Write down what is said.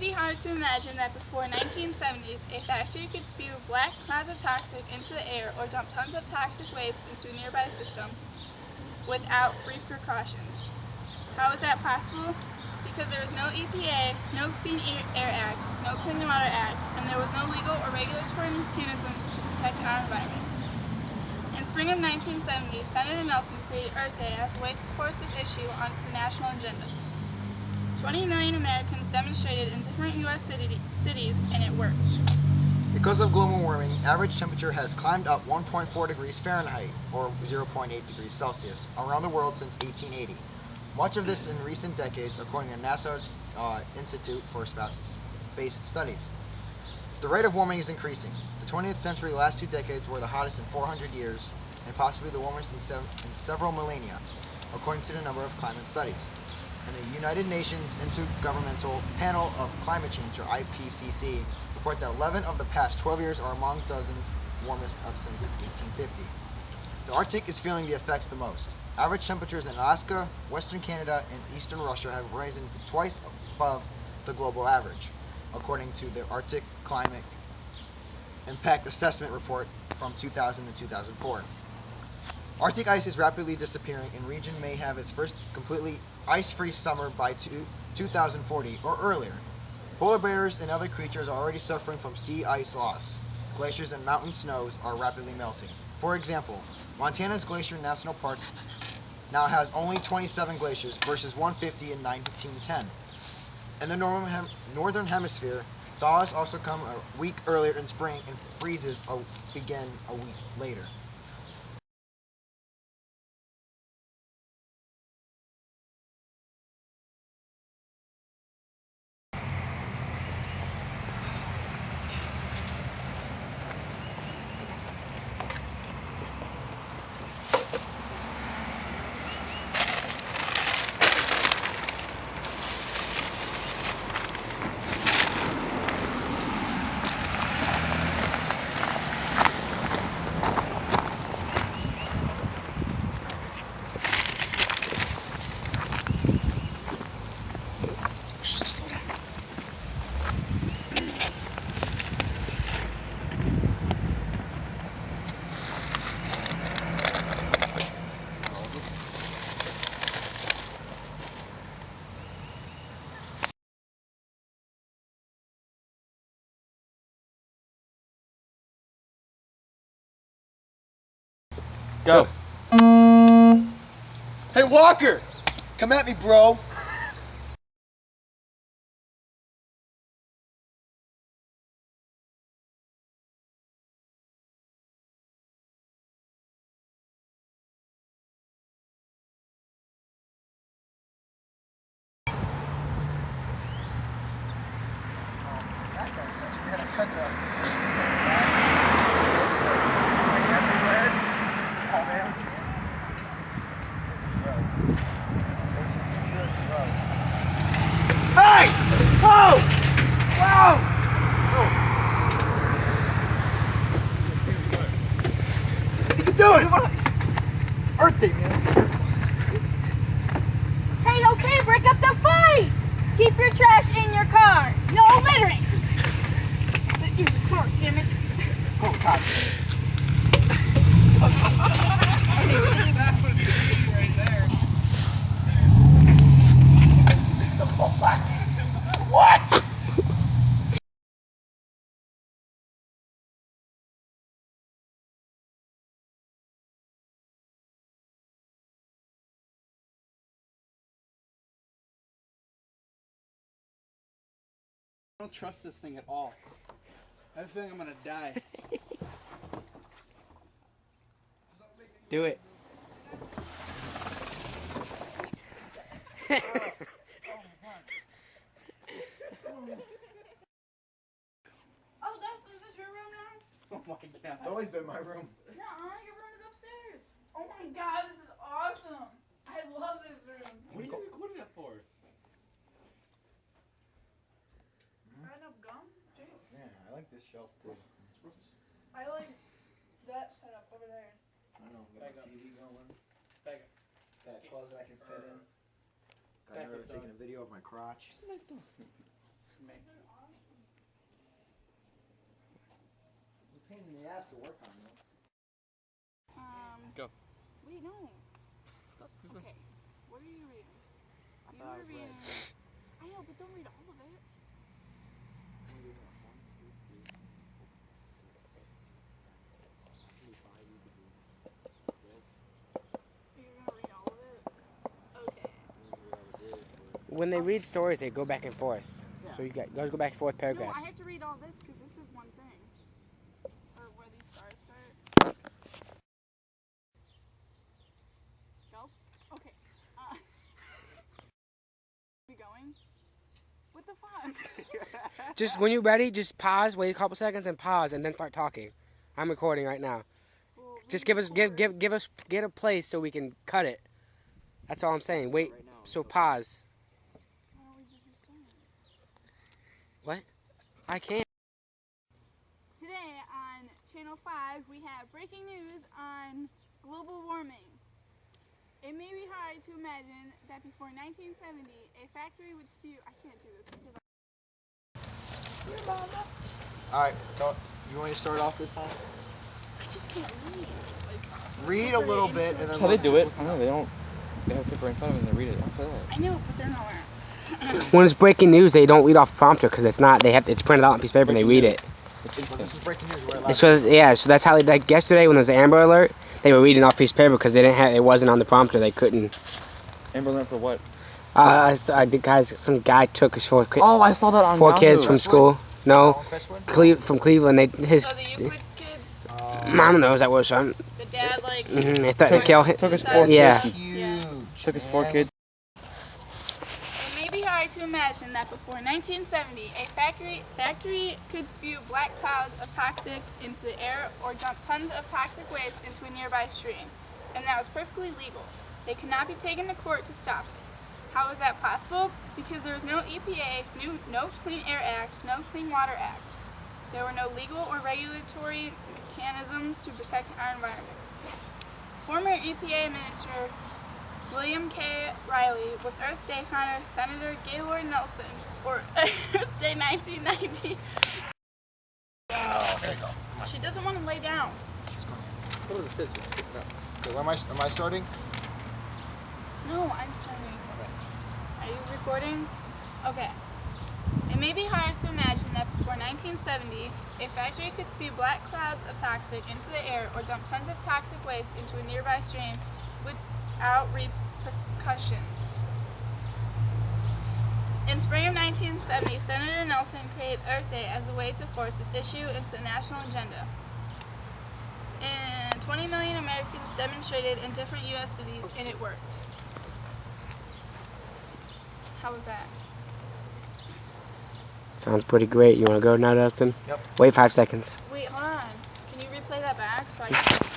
be hard to imagine that before 1970s, a factory could spew black clouds of toxic into the air or dump tons of toxic waste into a nearby system without repercussions. How is that possible? Because there was no EPA, no Clean Air Act, no Clean Water Act, and there was no legal or regulatory mechanisms to protect our environment. In spring of 1970, Senator Nelson created ERTE as a way to force this issue onto the national agenda. 20 million Americans demonstrated in different U.S. cities, and it worked. Because of global warming, average temperature has climbed up 1.4 degrees Fahrenheit, or 0.8 degrees Celsius, around the world since 1880. Much of this in recent decades, according to NASA's Institute for Space Studies. The rate of warming is increasing. The 20th century last 2 decades were the hottest in 400 years, and possibly the warmest in several millennia, according to the number of climate studies. And the United Nations Intergovernmental Panel of Climate Change, or IPCC, report that 11 of the past 12 years are among dozens warmest since 1850. The Arctic is feeling the effects the most. Average temperatures in Alaska, Western Canada, and Eastern Russia have risen to twice above the global average, according to the Arctic Climate Impact Assessment Report from 2000 to 2004. Arctic ice is rapidly disappearing, and the region may have its first completely ice-free summer by 2040 or earlier. Polar bears and other creatures are already suffering from sea ice loss. Glaciers and mountain snows are rapidly melting. For example, Montana's Glacier National Park now has only 27 glaciers versus 150 in 1910. In the northern hemisphere, thaws also come a week earlier in spring and freezes begin a week later. Go. Hey Walker! Come at me, bro! Hey! Whoa! Whoa! What are you doing? Earth Day, man. Hey, okay, break up the fight! Keep your trash in your car. No littering! Sit in the car, damn it. Oh, God. That would be good right there. What? I don't trust this thing at all. I have a feeling I'm gonna die. Do it. Oh, is this your room now? Oh my god. It's always been my room. Nuh-uh, your room is upstairs. Oh my god, this is awesome. I love this room. What are you recording that for? Got enough gum? Yeah, I like this shelf too. I like that setup over there. I know, Back got up. a TV going. Back Got a closet I can fit in. Got Back her up, taking dog. a video of my crotch. up. Wait, no. Okay. What are you reading? You were reading. I know, but don't read all of it. You're gonna read all of it? Okay. When they read stories, they go back and forth. So you guys go back and forth No, paragraphs. I have to read all this because this is one thing. Or where these stars start. Go? Okay. You going? What the fuck? Just when you're ready, just pause, wait a couple seconds, and pause, and then start talking. I'm recording right now. Well, Just give us get a place so we can cut it. That's all I'm saying. Wait. So pause. Why don't we just restart? What? I can't. Today on Channel 5, we have breaking news on global warming. It may be hard to imagine that before 1970, a factory would spew. I can't do this because Alright, so you want me to start off this time? I just can't read. Read a little bit and then That's how they do it. I know, they don't. They have paper in front of them and they read it. After that. I know, but they're not. When it's breaking news, they don't read off prompter because it's not. It's printed out on a piece of paper and they read it. It's Well, instant. this is breaking news. We're allowed So yeah, so that's how they, like yesterday when there was an Amber Alert, they were reading off a piece of paper because they didn't have, it wasn't on the prompter. They couldn't. Amber Alert for what? Some guy took his four Oh, I saw that on four Yahoo. kids from school. No, Crestwood? from Cleveland. His So the Euclid kids, mom knows that was son. the dad, like, They thought they killed him. Took his Suicide? 4 Yeah. kids. Huge. Took his 4 man. kids. It may be hard to imagine that before 1970, a factory could spew black clouds of toxic into the air or dump tons of toxic waste into a nearby stream, and that was perfectly legal. They could not be taken to court to stop it. How was that possible? Because there was no EPA, no Clean Air Act, no Clean Water Act. There were no legal or regulatory mechanisms to protect our environment. Former EPA Minister William K. Riley with Earth Day founder Senator Gaylord Nelson, or Earth Day 1990. Oh, there you go. She doesn't want to lay down. Okay, am I starting? No, I'm starting. Okay. Are you recording? Okay. It may be hard to imagine that before 1970, a factory could spew black clouds of toxic into the air or dump tons of toxic waste into a nearby stream without repercussions. In spring of 1970, Senator Nelson created Earth Day as a way to force this issue into the national agenda. And 20 million Americans demonstrated in different U.S. cities, and it worked. How was that? Sounds pretty great. You want to go now, Dustin? Yep. Wait 5 seconds. Wait, hold on. Can you replay that back so I can...